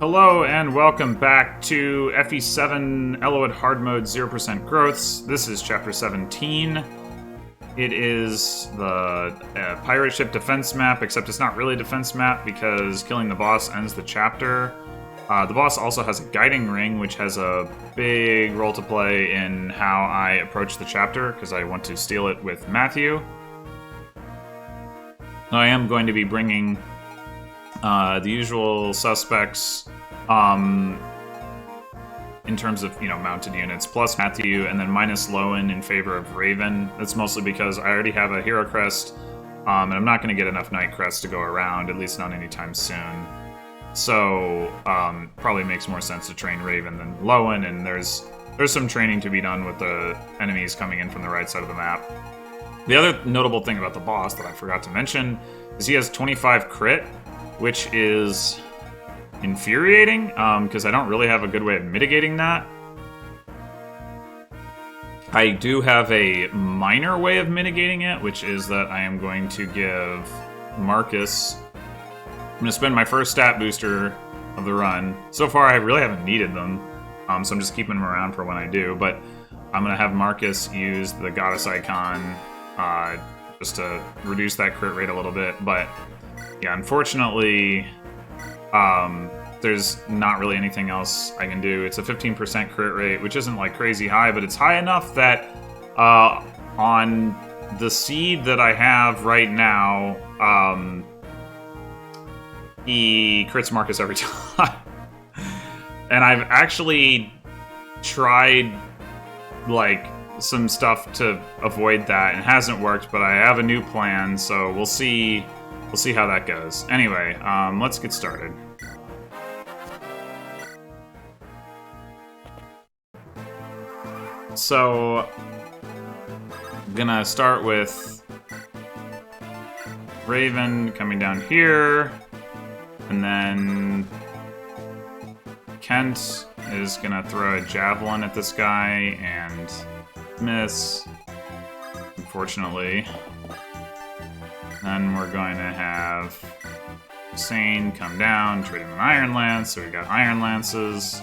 Hello and welcome back to FE7 Eliwood Hard Mode 0% Growths. This is Chapter 17. It is the pirate ship defense map, except it's not really a defense map because killing the boss ends the chapter. The boss also has a guiding ring, which has a big role to play in how I approach the chapter, because I want to steal it with Matthew. I am going to be bringing the usual suspects in terms of, mounted units, plus Matthew, and then minus Lowen in favor of Raven. That's mostly because I already have a Hero Crest, and I'm not going to get enough Knight Crests to go around, at least not anytime soon. So, probably makes more sense to train Raven than Lowen, and there's some training to be done with the enemies coming in from the right side of the map. The other notable thing about the boss that I forgot to mention is he has 25 crit, which is infuriating, because I don't really have a good way of mitigating that. I do have a minor way of mitigating it, which is that I am going to give Marcus... I'm going to spend my first stat booster of the run. So far, I really haven't needed them, so I'm just keeping them around for when I do, but I'm going to have Marcus use the Goddess Icon just to reduce that crit rate a little bit, but yeah, unfortunately, there's not really anything else I can do. It's a 15% crit rate, which isn't like crazy high, but it's high enough that on the seed that I have right now, he crits Marcus every time. And I've actually tried like some stuff to avoid that, and it hasn't worked, but I have a new plan, so we'll see how that goes. Anyway, let's get started. So, I'm gonna start with Raven coming down here, and then Kent is gonna throw a javelin at this guy and miss, unfortunately. Then we're going to have Sane come down, trade him an Iron Lance, so we got Iron Lances.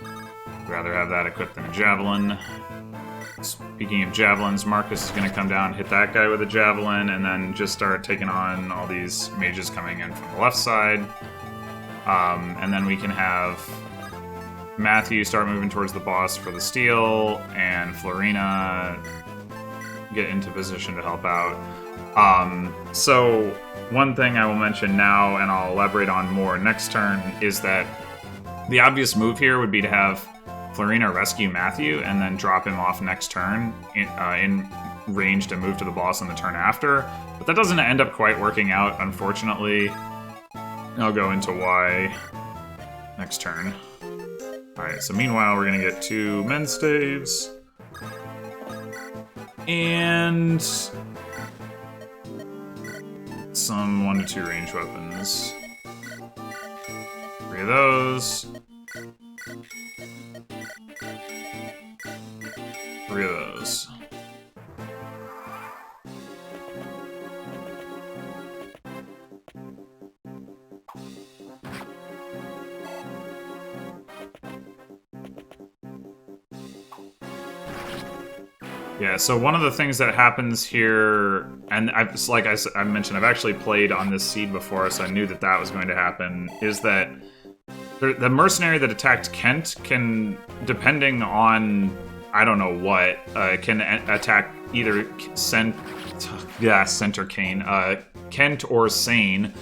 I'd rather have that equipped than a Javelin. Speaking of Javelins, Marcus is going to come down, hit that guy with a Javelin, and then just start taking on all these mages coming in from the left side. And then we can have Matthew start moving towards the boss for the steal, and Florina get into position to help out. So one thing I will mention now, and I'll elaborate on more next turn, is that the obvious move here would be to have Florina rescue Matthew and then drop him off next turn in range to move to the boss on the turn after. But that doesn't end up quite working out, unfortunately. I'll go into why next turn. Alright, so meanwhile we're going to get 2 men's staves. And some 1 to 2 range weapons. 3 of those. 3 of those. Yeah, so one of the things that happens here, and I mentioned, I've actually played on this seed before, so I knew that that was going to happen, is that the mercenary that attacked Kent can, depending on, I don't know what, can attack either Center Kane, Kent or Sane.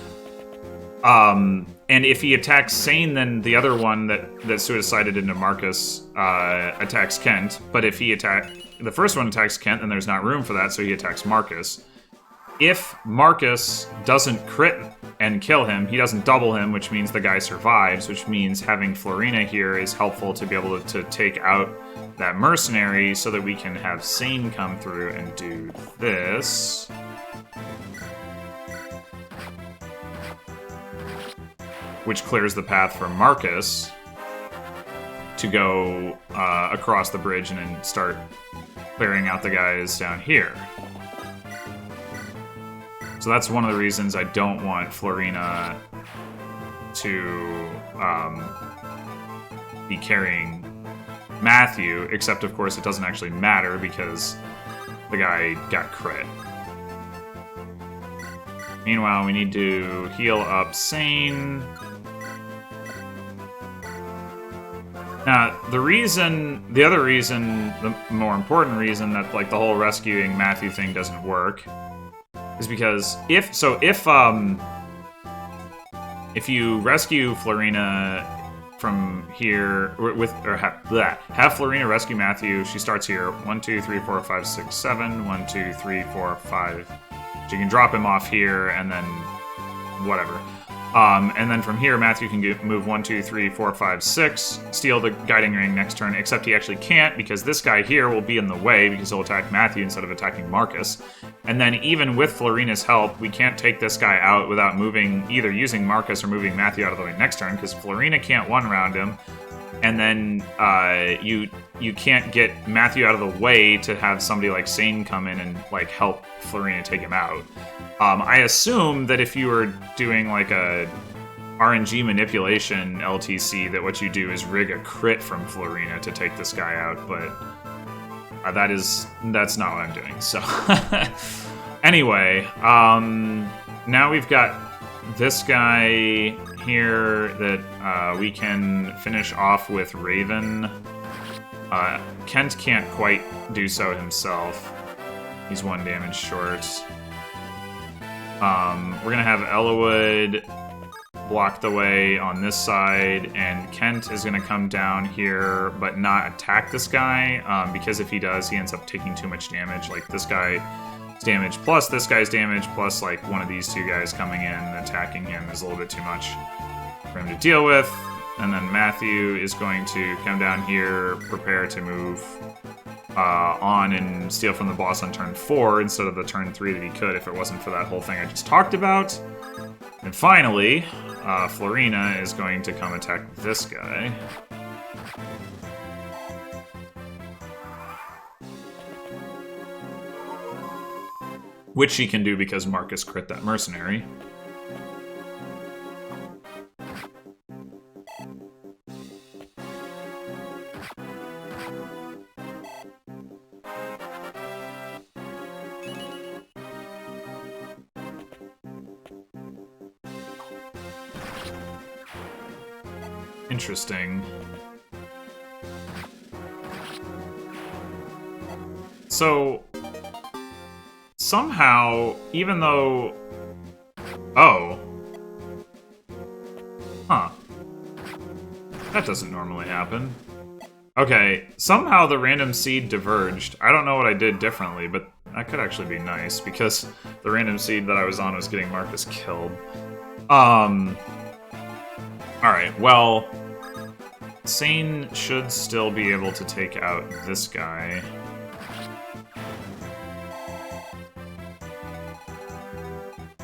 And if he attacks Sane, then the other one that suicided into Marcus attacks Kent. But if the first one attacks Kent, then there's not room for that, so he attacks Marcus. If Marcus doesn't crit and kill him, he doesn't double him, which means the guy survives, which means having Florina here is helpful to be able to take out that mercenary so that we can have Sane come through and do this. Which clears the path for Marcus to go across the bridge and then start clearing out the guys down here. So that's one of the reasons I don't want Florina to be carrying Matthew, except of course it doesn't actually matter because the guy got crit. Meanwhile, we need to heal up Sane. Now, the other reason, the more important reason that like the whole rescuing Matthew thing doesn't work is because if you rescue Florina from here have Florina rescue Matthew, she starts here 1, 2, 3, 4, 5, 6, 7, 1, 2, 3, 4, 5. So you can drop him off here and then whatever. And then from here, Matthew can move 1, 2, 3, 4, 5, 6, steal the guiding ring next turn, except he actually can't because this guy here will be in the way because he'll attack Matthew instead of attacking Marcus. And then even with Florina's help, we can't take this guy out without either using Marcus or moving Matthew out of the way next turn because Florina can't one-round him. And then you can't get Matthew out of the way to have somebody like Sane come in and like help Florina take him out. I assume that if you were doing like a RNG manipulation LTC, that what you do is rig a crit from Florina to take this guy out, but that's not what I'm doing. So anyway, now we've got this guy here that we can finish off with Raven. Kent can't quite do so himself. He's 1 damage short. We're gonna have Eliwood block the way on this side, and Kent is gonna come down here but not attack this guy, because if he does, he ends up taking too much damage. Like this guy's damage plus this guy's damage plus like one of these two guys coming in and attacking him is a little bit too much for him to deal with. And then Matthew is going to come down here, prepare to move on and steal from the boss on turn 4 instead of the turn 3 that he could if it wasn't for that whole thing I just talked about. And finally, Florina is going to come attack this guy. Which she can do because Marcus crit that mercenary. Interesting. So, somehow, even though... Oh. Huh. That doesn't normally happen. Okay, somehow the random seed diverged. I don't know what I did differently, but that could actually be nice, because the random seed that I was on was getting Marcus killed. Alright, well... Sane should still be able to take out this guy.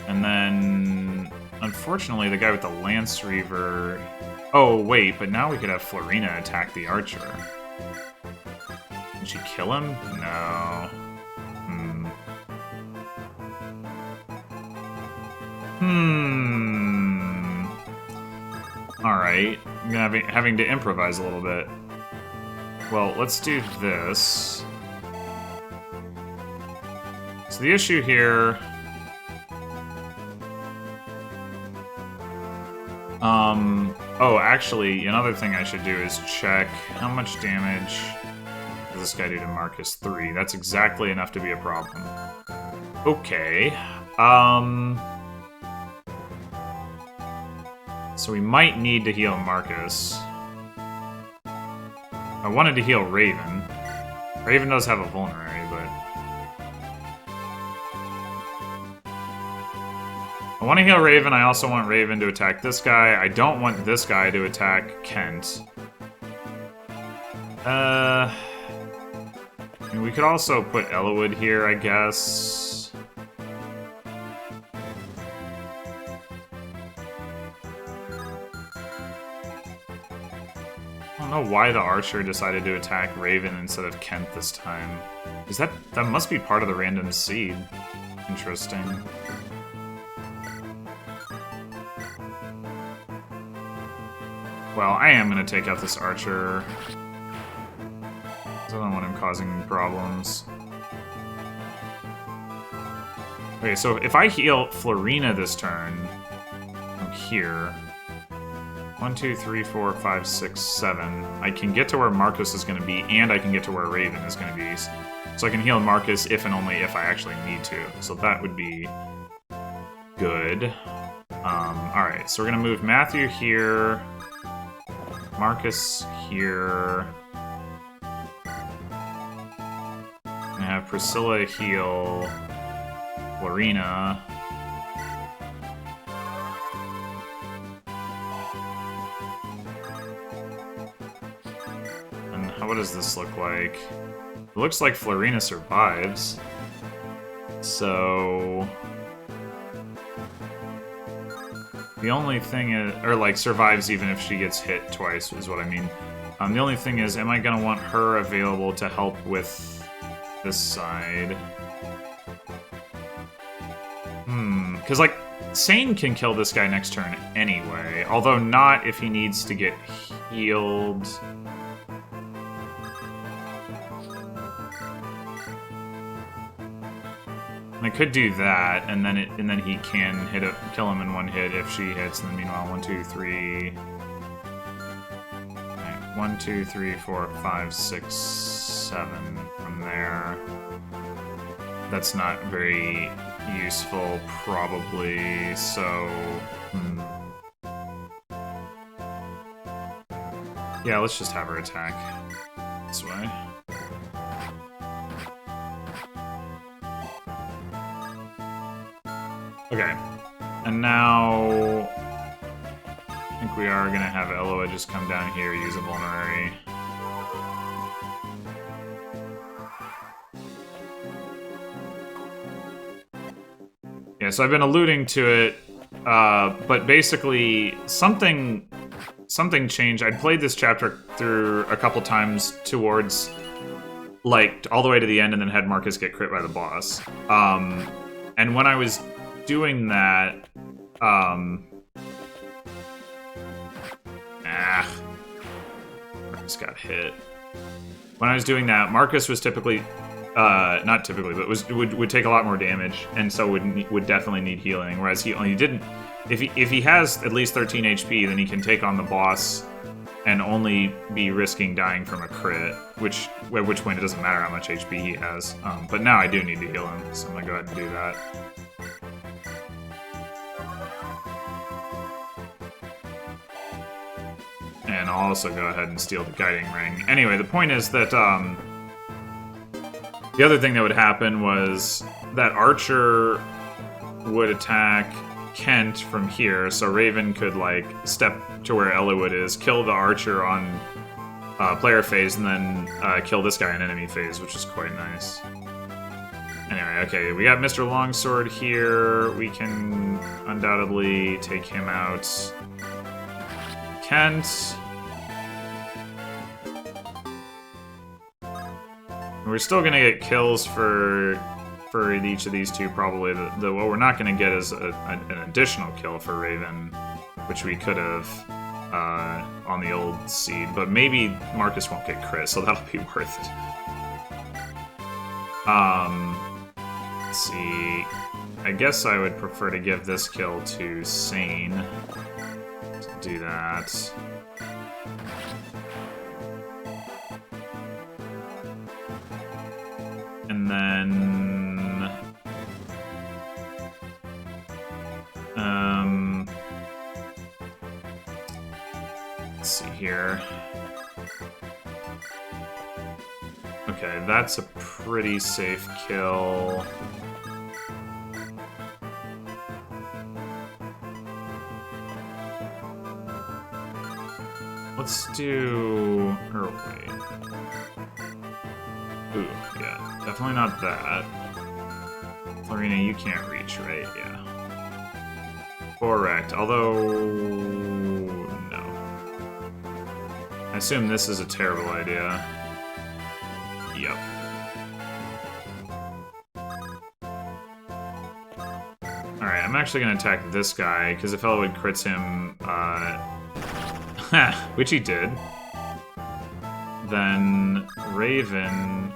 And then, unfortunately, the guy with the Lance Reaver... Oh, wait, but now we could have Florina attack the Archer. Did she kill him? No. Alright, I'm having to improvise a little bit. Well, let's do this. So the issue here... Oh, actually, another thing I should do is check how much damage does this guy do to Marcus 3. That's exactly enough to be a problem. Okay. So we might need to heal Marcus. I wanted to heal Raven. Raven does have a vulnerary, but... I want to heal Raven, I also want Raven to attack this guy. I don't want this guy to attack Kent. I mean, we could also put Eliwood here, I guess. I don't know why the Archer decided to attack Raven instead of Kent this time. Is that must be part of the random seed. Interesting. Well, I am going to take out this archer. I don't want him causing problems. Okay, so if I heal Florina this turn, from here, 1, 2, 3, 4, 5, 6, 7, I can get to where Marcus is going to be, and I can get to where Raven is going to be. So I can heal Marcus if and only if I actually need to. So that would be good. Alright, so we're going to move Matthew here, Marcus here. I'm going to have Priscilla heal Florina. And what does this look like? It looks like Florina survives. So the only thing is, or like survives even if she gets hit twice is what I mean. The only thing is, am I gonna want her available to help with this side? Because, like, Sane can kill this guy next turn anyway. Although not if he needs to get healed. I could do that, and then he can kill him in one hit if she hits. And then meanwhile, 1, 2, 3. Right, 1, 2, 3, 4, 5, 6, 7 from there. That's not very useful, probably, so... Yeah, let's just have her attack this way. Okay, and now... I think we are gonna have Eliwood just come down here, use a vulnerary. Yeah, so I've been alluding to it, but basically something changed. I'd played this chapter through a couple times towards, like, all the way to the end and then had Marcus get crit by the boss. And when I was doing that, Marcus got hit. When I was doing that, Marcus was typically... not typically, but would take a lot more damage, and so would definitely need healing. Whereas he didn't. If he has at least 13 HP, then he can take on the boss and only be risking dying from a crit. At which point it doesn't matter how much HP he has. But now I do need to heal him, so I'm gonna go ahead and do that. And I'll also go ahead and steal the guiding ring. Anyway, the point is that the other thing that would happen was that Archer would attack Kent from here, so Raven could, like, step to where Eliwood is, kill the Archer on player phase, and then kill this guy in enemy phase, which is quite nice. Anyway, okay, we got Mr. Longsword here. We can undoubtedly take him out. Kent... We're still gonna get kills for each of these two, probably. What we're not gonna get is an additional kill for Raven, which we could have on the old seed. But maybe Marcus won't get crit, so that'll be worth it. Let's see. I guess I would prefer to give this kill to Sane. To do that. And then... let's see here. Okay, that's a pretty safe kill. Let's do... or wait. Ooh, yeah. Definitely not that. Florina, you can't reach, right? Yeah. Correct. Although... no. I assume this is a terrible idea. Yep. Alright, I'm actually going to attack this guy, because if Eliwood crits him, Which he did. Then Raven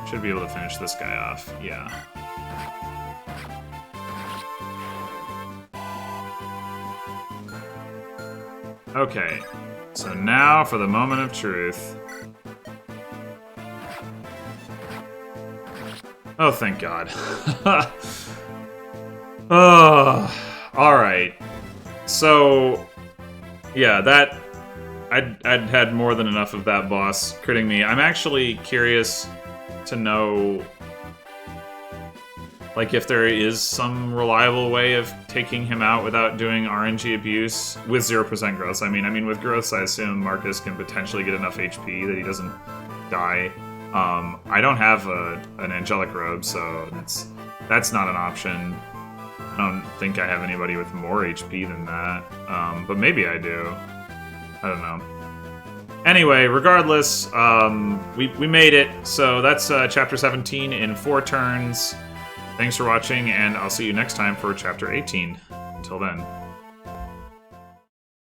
should be able to finish this guy off. Yeah. Okay. So now for the moment of truth. Oh, thank God. Oh, alright. So, yeah, that... I'd had more than enough of that boss critting me. I'm actually curious to know... like, if there is some reliable way of taking him out without doing RNG abuse with 0% growths. I mean, with growths, I assume Marcus can potentially get enough HP that he doesn't die. I don't have an angelic robe, so that's not an option. I don't think I have anybody with more HP than that, but maybe I do. I don't know. Anyway, regardless, we made it, so that's Chapter 17 in 4 turns. Thanks for watching, and I'll see you next time for Chapter 18. Until then.